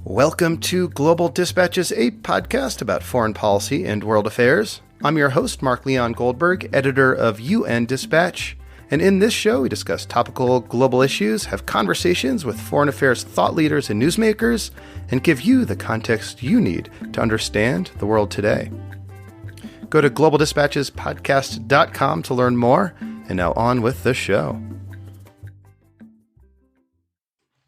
Welcome to Global Dispatches, a podcast about foreign policy and world affairs. I'm your host, Mark Leon Goldberg, editor of UN Dispatch. And in this show, we discuss topical global issues, have conversations with foreign affairs thought leaders and newsmakers, and give you the context you need to understand the world today. Go to globaldispatchespodcast.com to learn more. And now on with the show.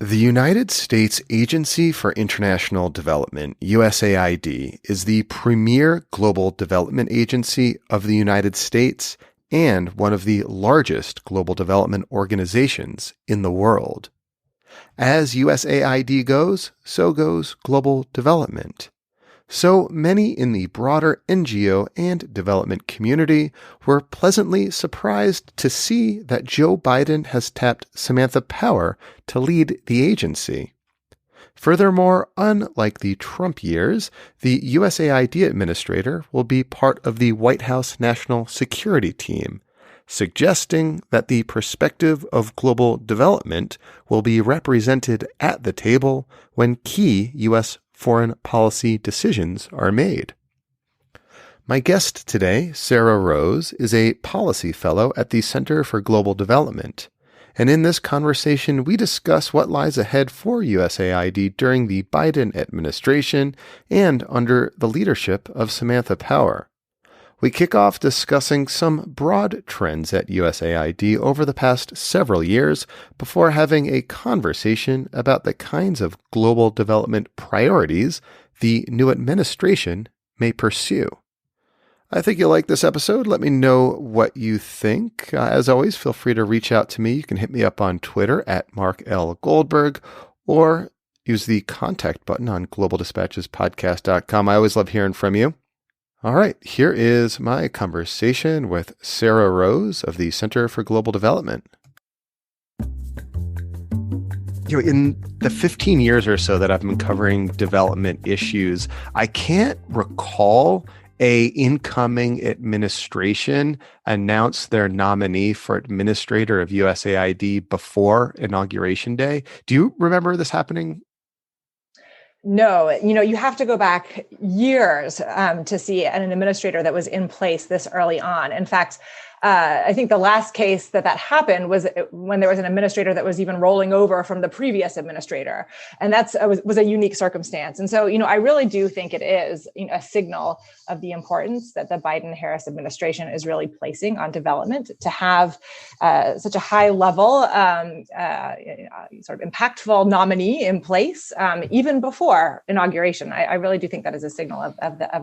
The United States Agency for International Development, USAID, is the premier global development agency of the United States and one of the largest global development organizations in the world. As USAID goes, so goes global development. So many in the broader NGO and development community were pleasantly surprised to see that Joe Biden has tapped Samantha Power to lead the agency. Furthermore, unlike the Trump years, the USAID administrator will be part of the White House National Security Team, suggesting that the perspective of global development will be represented at the table when key U.S. foreign policy decisions are made. My guest today, Sarah Rose, is a policy fellow at the Center for Global Development. And in this conversation, we discuss what lies ahead for USAID during the Biden administration and under the leadership of Samantha Power. We kick off discussing some broad trends at USAID over the past several years before having a conversation about the kinds of global development priorities the new administration may pursue. I think you'll like this episode. Let me know what you think. As always, feel free to reach out to me. You can hit me up on Twitter at Mark L. Goldberg or use the contact button on globaldispatchespodcast.com. I always love hearing from you. All right, here is my conversation with Sarah Rose of the Center for Global Development. In the 15 years or so that I've been covering development issues, I can't recall a incoming administration announce their nominee for administrator of USAID before Inauguration Day. Do you remember this happening? No, you have to go back years to see an administrator that was in place this early on. In fact, I think the last case that happened was when there was an administrator that was even rolling over from the previous administrator. And that was a unique circumstance. And so, I really do think it is a signal of the importance that the Biden-Harris administration is really placing on development to have such a high level, sort of impactful nominee in place, even before inauguration. I really do think that is a signal of the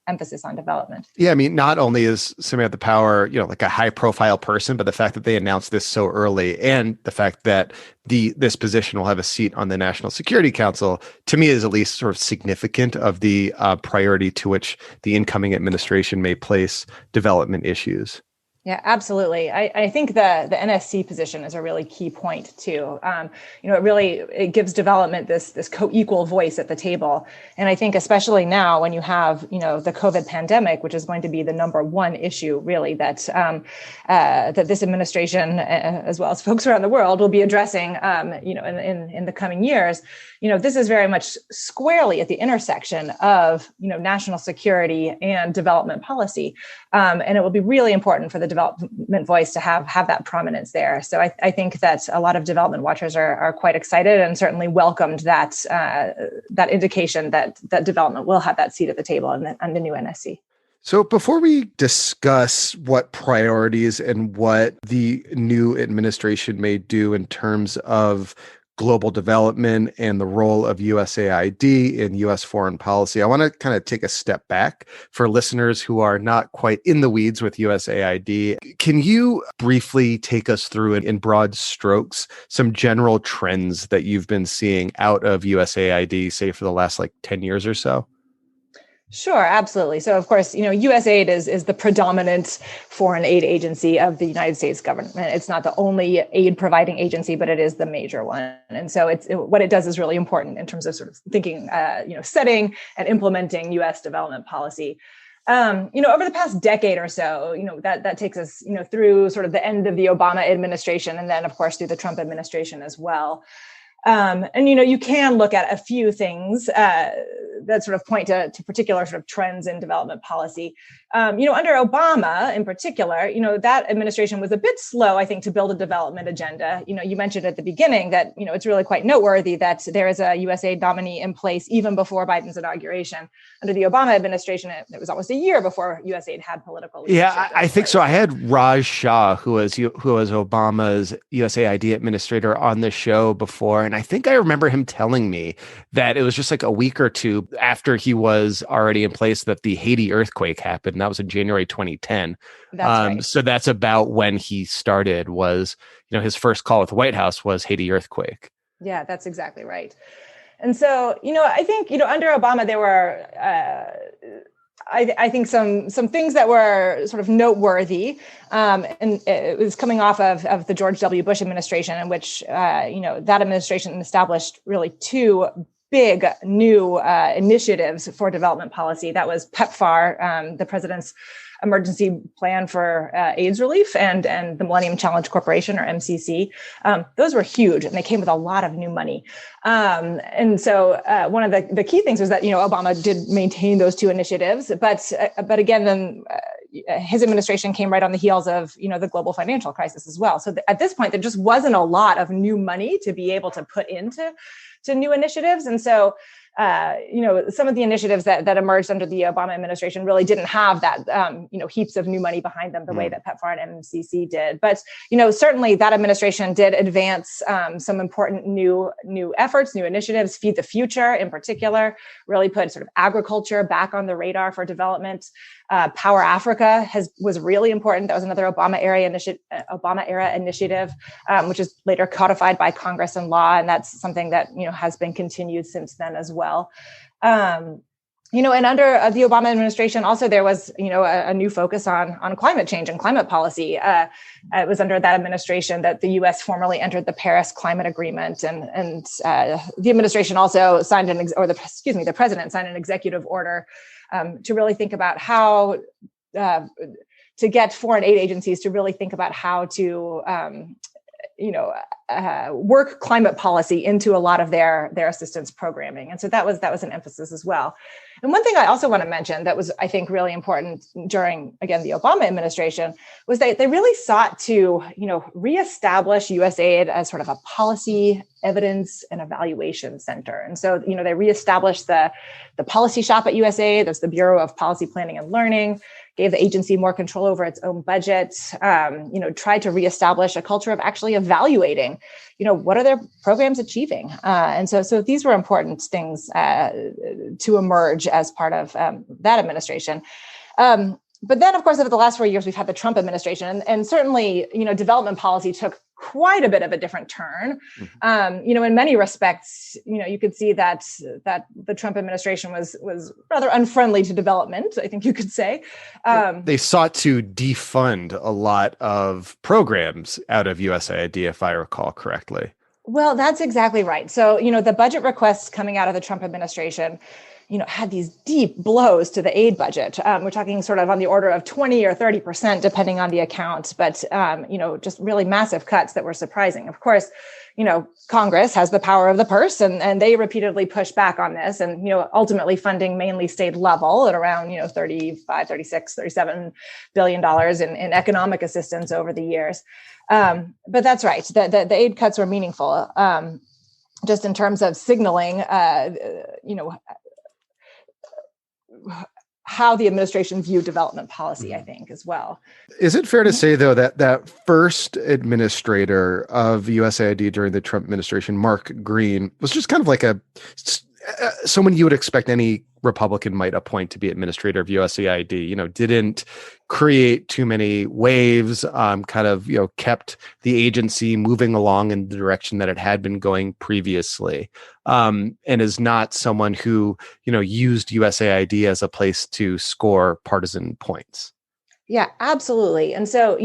emphasis on development. Yeah, I mean, not only is Samantha Power, like a high profile person, but the fact that they announced this so early and the fact that this position will have a seat on the National Security Council, to me, is at least sort of significant of the priority to which the incoming administration may place development issues. Yeah, absolutely. I think the NSC position is a really key point too. It gives development this co-equal voice at the table. And I think especially now when you have, the COVID pandemic, which is going to be the number one issue really that this administration, as well as folks around the world, will be addressing, in the coming years. This is very much squarely at the intersection of, national security and development policy. And it will be really important for the development voice to have that prominence there. So I think that a lot of development watchers are quite excited and certainly welcomed that indication that development will have that seat at the table on the new NSC. So before we discuss what priorities and what the new administration may do in terms of global development and the role of USAID in U.S. foreign policy, I want to kind of take a step back for listeners who are not quite in the weeds with USAID. Can you briefly take us through, in broad strokes, some general trends that you've been seeing out of USAID, say, for the last 10 years or so? Sure, absolutely. So, of course, USAID is the predominant foreign aid agency of the United States government. It's not the only aid providing agency, but it is the major one. And so what it does is really important in terms of sort of thinking, setting and implementing U.S. development policy. Over the past decade or so, that takes us, through sort of the end of the Obama administration and then, of course, through the Trump administration as well. And, you can look at a few things that sort of point to particular sort of trends in development policy. Under Obama in particular, that administration was a bit slow, I think, to build a development agenda. You mentioned at the beginning that, it's really quite noteworthy that there is a USAID nominee in place even before Biden's inauguration. Under the Obama administration, it was almost a year before USAID had political leadership. Yeah, I think so. I had Raj Shah, who was Obama's USAID administrator, on the show before, and I think I remember him telling me that it was just like a week or two after he was already in place that the Haiti earthquake happened. That was in January 2010. That's right. So that's about when he started. Was his first call with the White House was Haiti earthquake. Yeah, that's exactly right. And so, I think, under Obama, there were, I think some things that were sort of noteworthy. And it was coming off of the George W. Bush administration, in which, that administration established really two big new initiatives for development policy. That was PEPFAR, the president's emergency plan for AIDS relief, and the Millennium Challenge Corporation, or MCC. Those were huge, and they came with a lot of new money. And so one of the key things was that, Obama did maintain those two initiatives, but again, then his administration came right on the heels of, the global financial crisis as well. So at this point, there just wasn't a lot of new money to be able to put into new initiatives. And so, some of the initiatives that emerged under the Obama administration really didn't have that, heaps of new money behind them the way that PEPFAR and MCC did. But, certainly that administration did advance some important new efforts, new initiatives. Feed the Future, in particular, really put sort of agriculture back on the radar for development. Power Africa was really important. That was another Obama era initiative, which is later codified by Congress and law, and that's something that has been continued since then as well. And under the Obama administration, also there was a new focus on climate change and climate policy. It was under that administration that the U.S. formally entered the Paris Climate Agreement, and the administration also signed the president signed an executive order to really think about how to get foreign aid agencies to really think about how to work climate policy into a lot of their assistance programming. And so that was an emphasis as well. And one thing I also want to mention that was, I think, really important during, again, the Obama administration was that they really sought to, reestablish USAID as sort of a policy, evidence, and evaluation center. And so, they reestablished the policy shop at USAID. That's the Bureau of Policy Planning and Learning. Gave the agency more control over its own budget, tried to reestablish a culture of actually evaluating, what are their programs achieving? And so these were important things to emerge as part of that administration. But then, of course, over the last 4 years, we've had the Trump administration, and certainly, development policy took quite a bit of a different turn. In many respects, you could see that the Trump administration was rather unfriendly to development, I think you could say. They sought to defund a lot of programs out of USAID, if I recall correctly. Well, that's exactly right. So, the budget requests coming out of the Trump administration, had these deep blows to the aid budget. We're talking sort of on the order of 20 or 30%, depending on the account, but, just really massive cuts that were surprising. Of course, Congress has the power of the purse, and they repeatedly pushed back on this, and, ultimately funding mainly stayed level at around, 35, 36, $37 billion in economic assistance over the years. But that's right. The aid cuts were meaningful, just in terms of signaling, how the administration viewed development policy, I think, as well. Is it fair to say, though, that first administrator of USAID during the Trump administration, Mark Green, was just kind of like someone you would expect any Republican might appoint to be administrator of USAID, didn't create too many waves, kept the agency moving along in the direction that it had been going previously, and is not someone who, used USAID as a place to score partisan points. Yeah, absolutely. And so,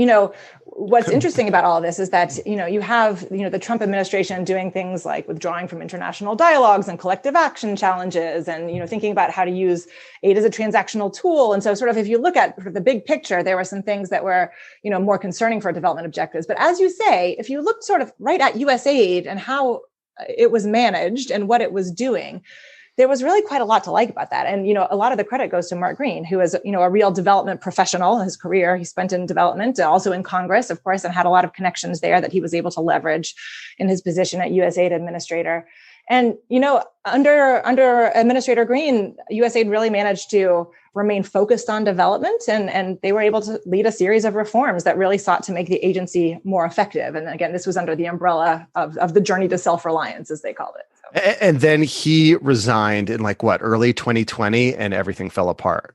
what's interesting about all of this is that, you have, the Trump administration doing things like withdrawing from international dialogues and collective action challenges and, thinking about how to use aid as a transactional tool. And so sort of if you look at the big picture, there were some things that were, more concerning for development objectives. But as you say, if you look sort of right at USAID and how it was managed and what it was doing, there was really quite a lot to like about that. And, a lot of the credit goes to Mark Green, who is, a real development professional. His career, he spent in development, also in Congress, of course, and had a lot of connections there that he was able to leverage in his position at USAID administrator. And, under Administrator Green, USAID really managed to remain focused on development, and they were able to lead a series of reforms that really sought to make the agency more effective. And again, this was under the umbrella of the journey to self-reliance, as they called it. So. And then he resigned in early 2020, and everything fell apart.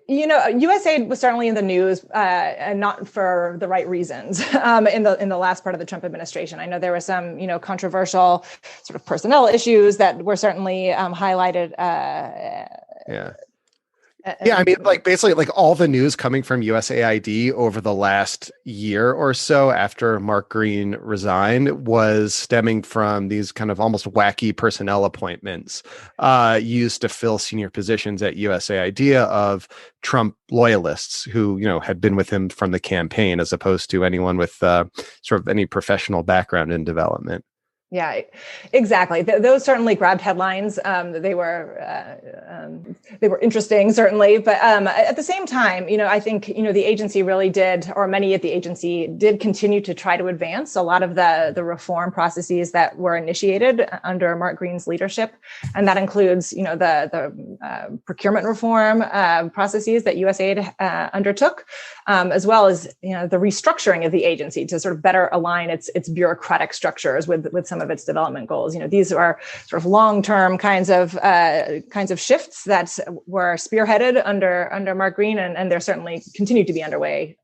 USAID was certainly in the news, and not for the right reasons. In the last part of the Trump administration, I know there were some, controversial sort of personnel issues that were certainly highlighted. Yeah, I mean, basically, all the news coming from USAID over the last year or so after Mark Green resigned was stemming from these kind of almost wacky personnel appointments used to fill senior positions at USAID of Trump loyalists who, had been with him from the campaign, as opposed to anyone with sort of any professional background in development. Yeah, exactly. Those certainly grabbed headlines. They were interesting, certainly. But at the same time, I think, the agency really did, or many at the agency did continue to try to advance a lot of the reform processes that were initiated under Mark Green's leadership. And that includes, the procurement reform processes that USAID undertook, as well as, the restructuring of the agency to sort of better align its bureaucratic structures with some of its development goals. These are sort of long-term kinds of shifts that were spearheaded under Mark Green, and they're certainly continued to be underway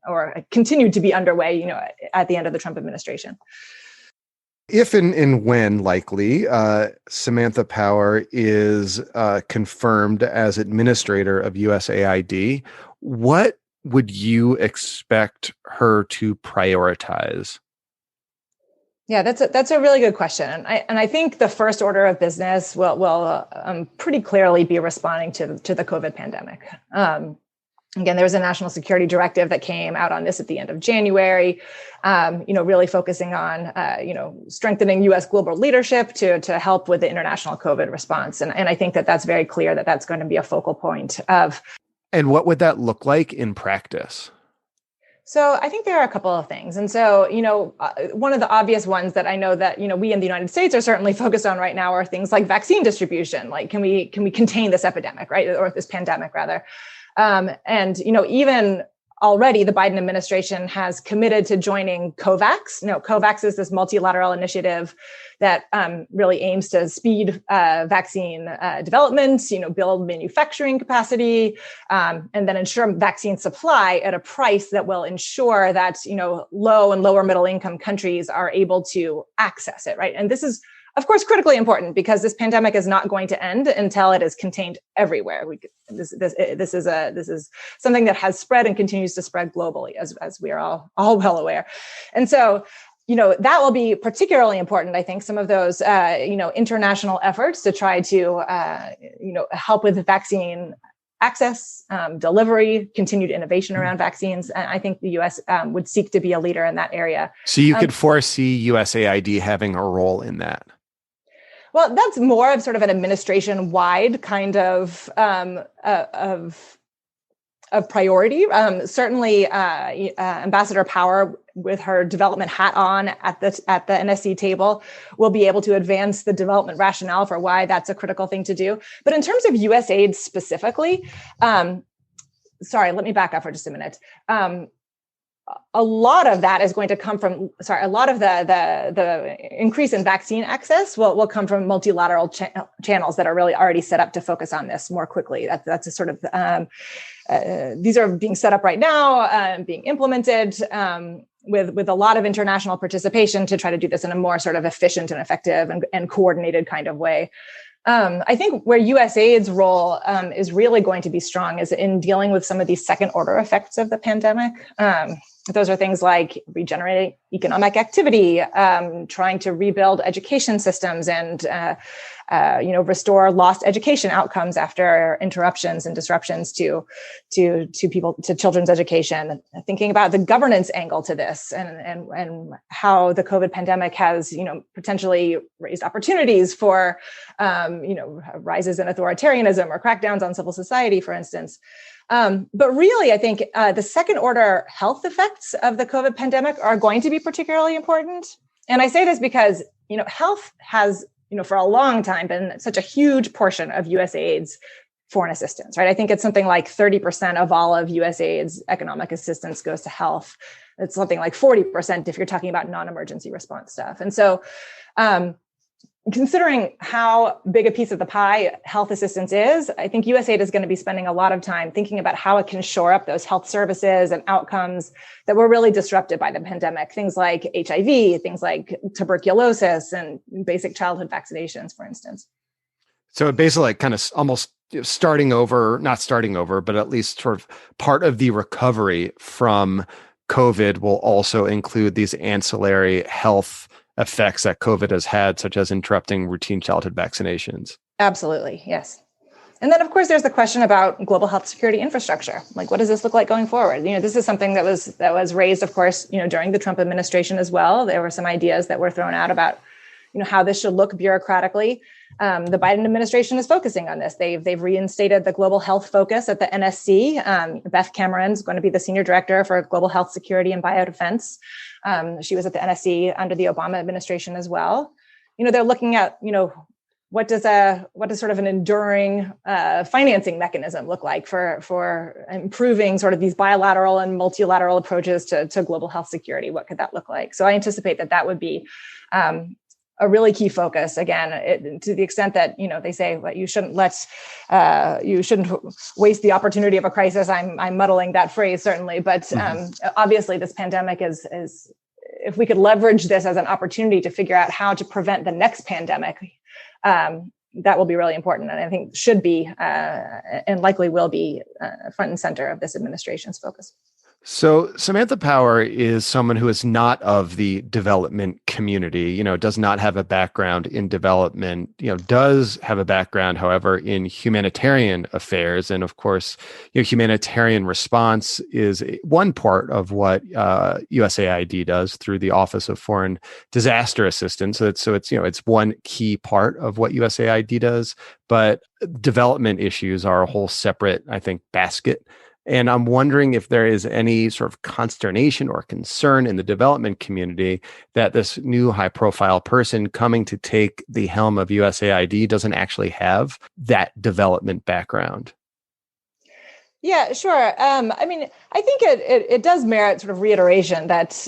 at the end of the Trump administration. If and when likely, Samantha Power is confirmed as administrator of USAID, what would you expect her to prioritize? Yeah, that's a really good question, and I think the first order of business will pretty clearly be responding to the COVID pandemic. Again, there was a national security directive that came out on this at the end of January, really focusing on strengthening U.S. global leadership to help with the international COVID response, and I think that that's very clear that that's going to be a focal point of. And what would that look like in practice? So I think there are a couple of things. And so, one of the obvious ones that I know that, we in the United States are certainly focused on right now are things like vaccine distribution. Like, can we contain this epidemic, right? Or this pandemic, rather. And, even already the Biden administration has committed to joining COVAX. COVAX is this multilateral initiative that really aims to speed vaccine development, build manufacturing capacity, and then ensure vaccine supply at a price that will ensure that, low and lower middle income countries are able to access it, right? And this is, of course, critically important because this pandemic is not going to end until it is contained everywhere. This is something that has spread and continues to spread globally, as we are all well aware. And so, that will be particularly important. I think some of those, international efforts to try to, help with vaccine access, delivery, continued innovation around vaccines. And I think the U.S. Would seek to be a leader in that area. So you could foresee USAID having a role in that? Well, that's more of sort of an administration-wide kind of priority. Certainly, Ambassador Power, with her development hat on at the NSC table, will be able to advance the development rationale for why that's a critical thing to do. But in terms of USAID specifically, sorry, let me back up for just a minute. A lot of that is going to come from, a lot of the increase in vaccine access will come from multilateral channels that are really already set up to focus on this more quickly. That's a sort of, these are being set up right now, being implemented with a lot of international participation to try to do this in a more sort of efficient and effective and coordinated kind of way. I think where USAID's role is really going to be strong is in dealing with some of these second order effects of the pandemic. Those are things like regenerating economic activity, trying to rebuild education systems, and restore lost education outcomes after interruptions and disruptions to children's education. Thinking about the governance angle to this, and how the COVID pandemic has potentially raised opportunities for rises in authoritarianism or crackdowns on civil society, for instance. But really, I think the second order health effects of the COVID pandemic are going to be particularly important. And I say this because, health has, for a long time been such a huge portion of USAID's foreign assistance, right? I think it's something like 30% of all of USAID's economic assistance goes to health. It's something like 40% if you're talking about non-emergency response stuff. And so, considering how big a piece of the pie health assistance is, I think USAID is going to be spending a lot of time thinking about how it can shore up those health services and outcomes that were really disrupted by the pandemic. Things like HIV, things like tuberculosis, and basic childhood vaccinations, for instance. So basically kind of almost starting over, not starting over, but at least sort of part of the recovery from COVID will also include these ancillary health effects that COVID has had, such as interrupting routine childhood vaccinations. Absolutely, yes. And then, of course, there's the question about global health security infrastructure. Like, what does this look like going forward? This is something that was raised, of course, during the Trump administration as well. There were some ideas that were thrown out about, how this should look bureaucratically. The Biden administration is focusing on this. They've reinstated the global health focus at the NSC. Beth Cameron's going to be the senior director for global health security and biodefense. She was at the NSC under the Obama administration as well. They're looking at, what does sort of an enduring financing mechanism look like for improving sort of these bilateral and multilateral approaches to global health security? What could that look like? So I anticipate that would be a really key focus. Again, to the extent that they say you shouldn't waste the opportunity of a crisis. I'm muddling that phrase certainly, but obviously this pandemic is if we could leverage this as an opportunity to figure out how to prevent the next pandemic, that will be really important, and I think should be and likely will be front and center of this administration's focus. So Samantha Power is someone who is not of the development community, does not have a background in development, does have a background, however, in humanitarian affairs. And of course, humanitarian response is one part of what USAID does through the Office of Foreign Disaster Assistance. So it's one key part of what USAID does, but development issues are a whole separate, I think, basket. And I'm wondering if there is any sort of consternation or concern in the development community that this new high-profile person coming to take the helm of USAID doesn't actually have that development background. Yeah, sure. I think it does merit sort of reiteration that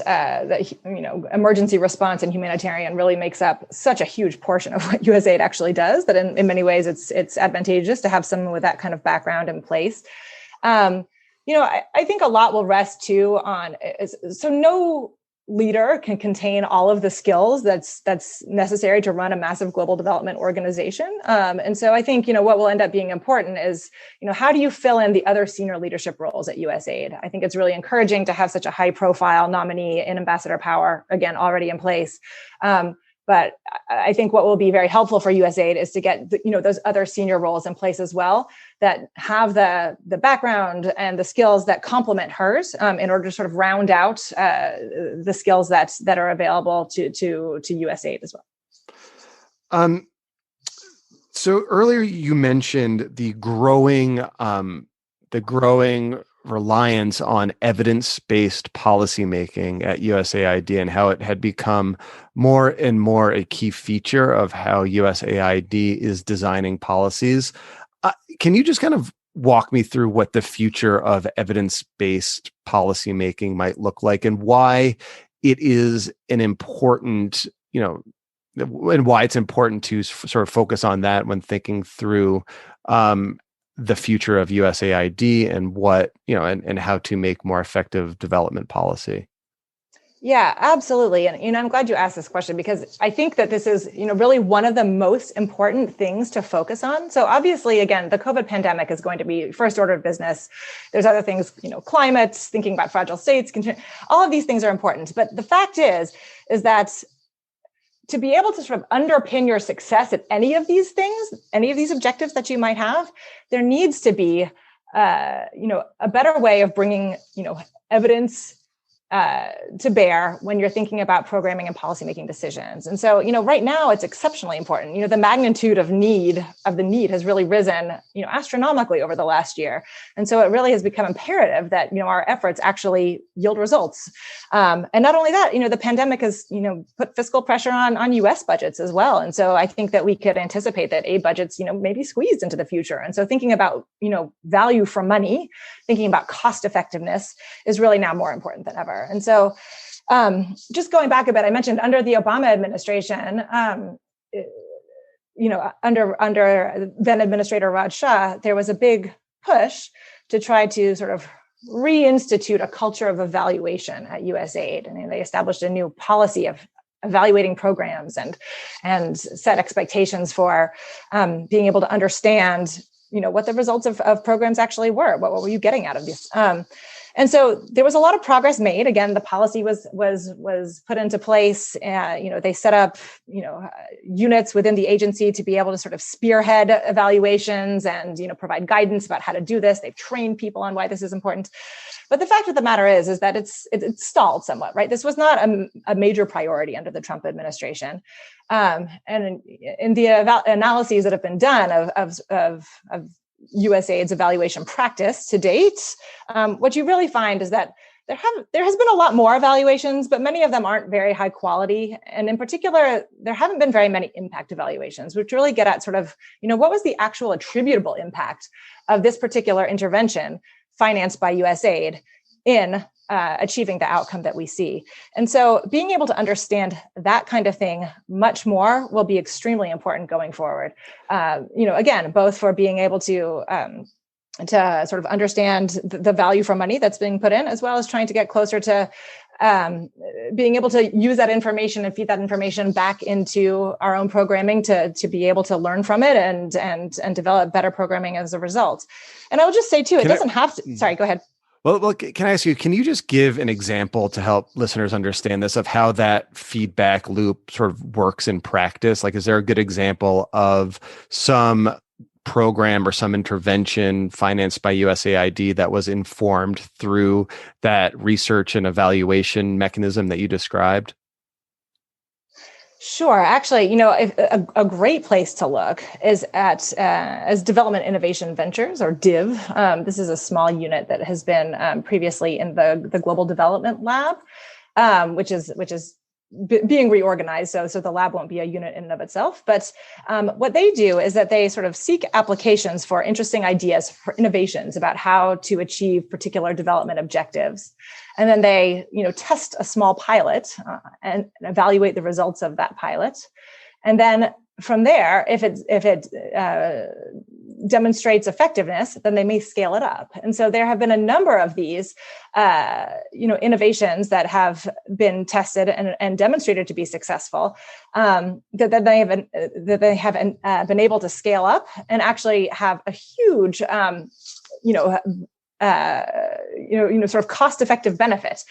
emergency response and humanitarian really makes up such a huge portion of what USAID actually does. That in many ways it's advantageous to have someone with that kind of background in place. I think a lot will rest too on, so no leader can contain all of the skills that's necessary to run a massive global development organization. And so I think, what will end up being important is, how do you fill in the other senior leadership roles at USAID? I think it's really encouraging to have such a high profile nominee in Ambassador Power, again, already in place. But I think what will be very helpful for USAID is to get those other senior roles in place as well that have the background and the skills that complement hers in order to sort of round out the skills that are available to USAID as well. So earlier you mentioned the growing reliance on evidence-based policymaking at USAID and how it had become more and more a key feature of how USAID is designing policies. Can you just kind of walk me through what the future of evidence-based policymaking might look like and why it is an important, and why it's important to sort of focus on that when thinking through the future of USAID and what, and how to make more effective development policy? Yeah, absolutely. And, I'm glad you asked this question because I think that this is, really one of the most important things to focus on. So obviously, again, the COVID pandemic is going to be first order of business. There's other things, climate, thinking about fragile states, all of these things are important. But the fact is that to be able to sort of underpin your success at any of these things, any of these objectives that you might have, there needs to be, a better way of bringing, evidence to bear when you're thinking about programming and policymaking decisions. And so, right now it's exceptionally important. The magnitude of the need has really risen, astronomically over the last year. And so it really has become imperative that, our efforts actually yield results. And not only that, the pandemic has, put fiscal pressure on US budgets as well. And so I think that we could anticipate that aid budgets, may be squeezed into the future. And so thinking about, value for money, thinking about cost effectiveness is really now more important than ever. And so just going back a bit, I mentioned under the Obama administration, under then Administrator Raj Shah, there was a big push to try to sort of reinstitute a culture of evaluation at USAID. And they established a new policy of evaluating programs and set expectations for being able to understand, what the results of programs actually were. What were you getting out of this? And so there was a lot of progress made. Again, the policy was put into place. They set up, units within the agency to be able to sort of spearhead evaluations and, provide guidance about how to do this. They've trained people on why this is important. But the fact of the matter is that it's stalled somewhat, right? This was not a major priority under the Trump administration. And in the analyses that have been done of USAID's evaluation practice to date, what you really find is that there has been a lot more evaluations, but many of them aren't very high quality. And in particular, there haven't been very many impact evaluations, which really get at sort of, what was the actual attributable impact of this particular intervention financed by USAID in achieving the outcome that we see. And so being able to understand that kind of thing much more will be extremely important going forward. Again, both for being able to sort of understand the value for money that's being put in, as well as trying to get closer to being able to use that information and feed that information back into our own programming to be able to learn from it and develop better programming as a result. And I will just say too, it doesn't have to, sorry, go ahead. Well, can I ask you, can you just give an example to help listeners understand this of how that feedback loop sort of works in practice? Like, is there a good example of some program or some intervention financed by USAID that was informed through that research and evaluation mechanism that you described? Sure. Actually, a great place to look is at as Development Innovation Ventures, or DIV. This is a small unit that has been previously in the Global Development Lab, which is being reorganized. So the lab won't be a unit in and of itself. But what they do is that they sort of seek applications for interesting ideas, for innovations about how to achieve particular development objectives. And then they, test a small pilot and evaluate the results of that pilot. And then from there, if it demonstrates effectiveness, then they may scale it up. And so there have been a number of these, innovations that have been tested and demonstrated to be successful, that they have been able to scale up and actually have a huge, sort of cost-effective benefit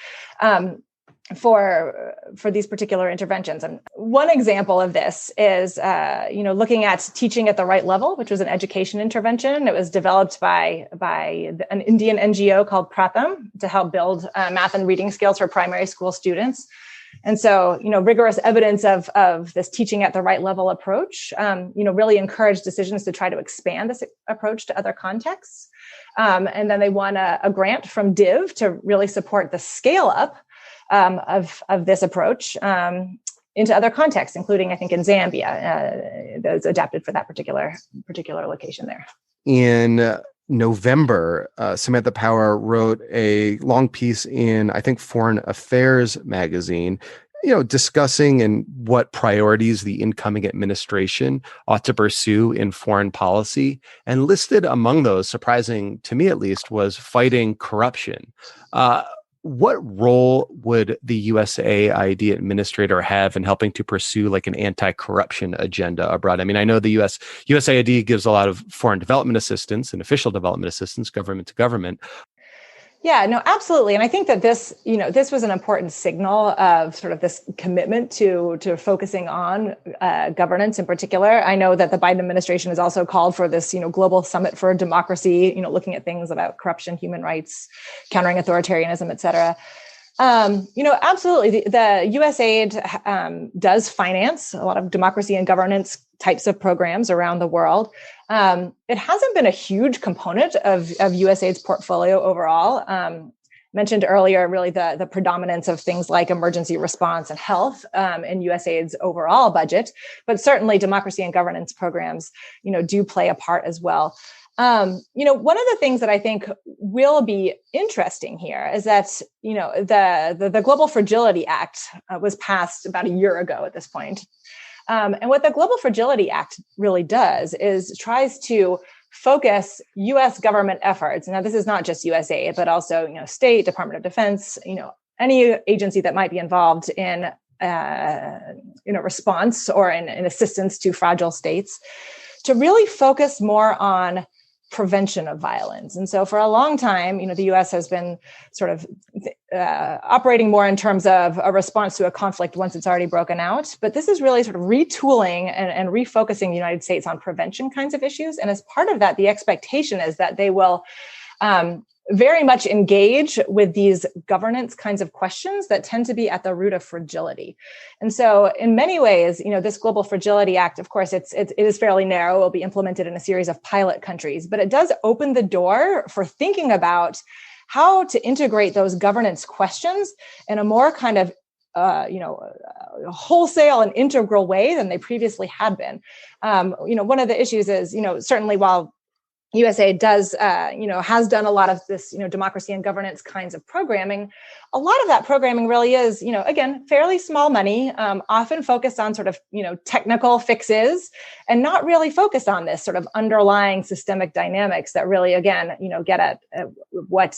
for these particular interventions. And one example of this is, looking at teaching at the right level, which was an education intervention. It was developed by an Indian NGO called Pratham to help build math and reading skills for primary school students. And so, rigorous evidence of this teaching at the right level approach, really encouraged decisions to try to expand this approach to other contexts. And then they won a grant from DIV to really support the scale up of this approach into other contexts, including, I think, in Zambia, that was adapted for that particular location there. In November, Samantha Power wrote a long piece in, I think, Foreign Affairs magazine, discussing and what priorities the incoming administration ought to pursue in foreign policy. And listed among those, surprising to me at least, was fighting corruption. what role would the USAID administrator have in helping to pursue like an anti-corruption agenda abroad? I mean, I know the USAID gives a lot of foreign development assistance and official development assistance, government to government. Yeah, no, absolutely. And I think that this was an important signal of sort of this commitment to focusing on governance in particular. I know that the Biden administration has also called for this, global summit for democracy, looking at things about corruption, human rights, countering authoritarianism, et cetera. Absolutely. The USAID does finance a lot of democracy and governance types of programs around the world. It hasn't been a huge component of USAID's portfolio overall. Mentioned earlier, really the predominance of things like emergency response and health in USAID's overall budget, but certainly democracy and governance programs, do play a part as well. One of the things that I think will be interesting here is that, the Global Fragility Act was passed about a year ago at this point. And what the Global Fragility Act really does is tries to focus U.S. government efforts. Now, this is not just USAID, but also, state, Department of Defense, any agency that might be involved in, response or in assistance to fragile states, to really focus more on prevention of violence. And so for a long time, the U.S. has been sort of operating more in terms of a response to a conflict once it's already broken out. But this is really sort of retooling and refocusing the United States on prevention kinds of issues. And as part of that, the expectation is that they will very much engage with these governance kinds of questions that tend to be at the root of fragility. And so in many ways, this Global Fragility Act, of course, it is fairly narrow. It will be implemented in a series of pilot countries, but it does open the door for thinking about how to integrate those governance questions in a more kind of wholesale and integral way than they previously had been. One of the issues is, certainly while USAID does, has done a lot of this, democracy and governance kinds of programming. A lot of that programming really is, again, fairly small money, often focused on sort of, technical fixes and not really focused on this sort of underlying systemic dynamics that really, again, get at what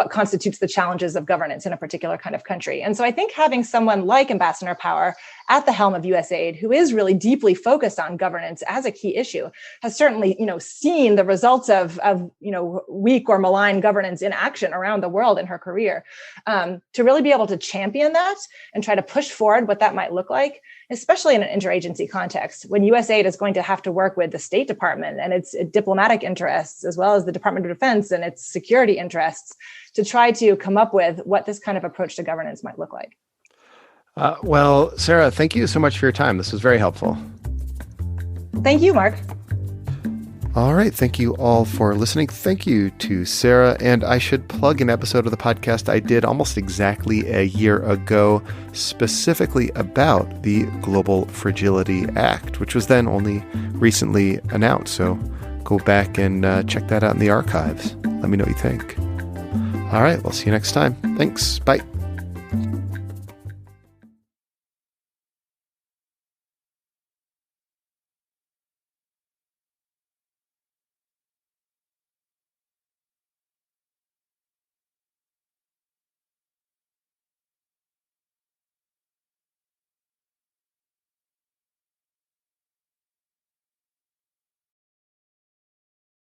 constitutes the challenges of governance in a particular kind of country. And so I think having someone like Ambassador Power at the helm of USAID, who is really deeply focused on governance as a key issue, has certainly, seen the results of weak or malign governance in action around the world in her career, to really be able to champion that and try to push forward what that might look like, especially in an interagency context, when USAID is going to have to work with the State Department and its diplomatic interests, as well as the Department of Defense and its security interests, to try to come up with what this kind of approach to governance might look like. Well, Sarah, thank you so much for your time. This was very helpful. Thank you, Mark. All right. Thank you all for listening. Thank you to Sarah. And I should plug an episode of the podcast I did almost exactly a year ago, specifically about the Global Fragility Act, which was then only recently announced. So go back and check that out in the archives. Let me know what you think. All right. We'll see you next time. Thanks. Bye.